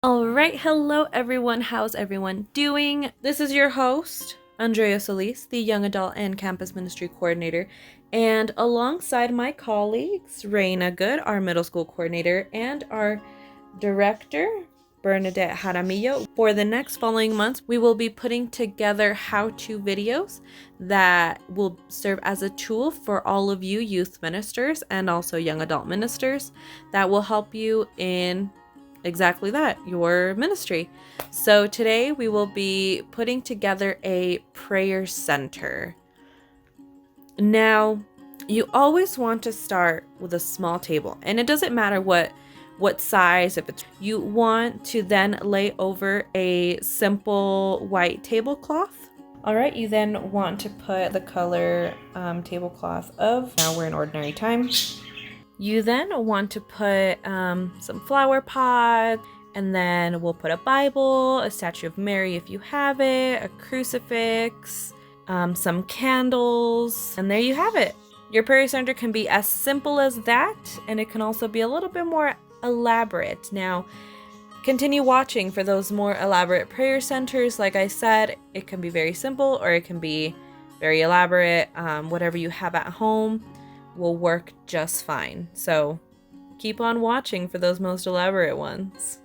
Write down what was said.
All right, hello everyone. How's everyone doing? This is your host, Andrea Solis, the Young Adult and Campus Ministry Coordinator, and alongside my colleagues, Reina Good, our Middle School Coordinator, and our Director, Bernadette Jaramillo. For the next following months, we will be putting together how-to videos that will serve as a tool for all of you youth ministers and also young adult ministers that will help you in exactly that, your ministry. So today we will be putting together a prayer center. Now, you always want to start with a small table, and it doesn't matter what size. If it's, you want to then lay over a simple white tablecloth. All right, you then want to put the color tablecloth of, now we're in ordinary time. You then want to put some flower pots, and then we'll put a Bible, a statue of Mary if you have it, a crucifix, some candles, and there you have it. Your prayer center can be as simple as that, and it can also be a little bit more elaborate. Now, continue watching for those more elaborate prayer centers. Like I said, it can be very simple or it can be very elaborate. Whatever you have at home will work just fine. So keep on watching for those most elaborate ones.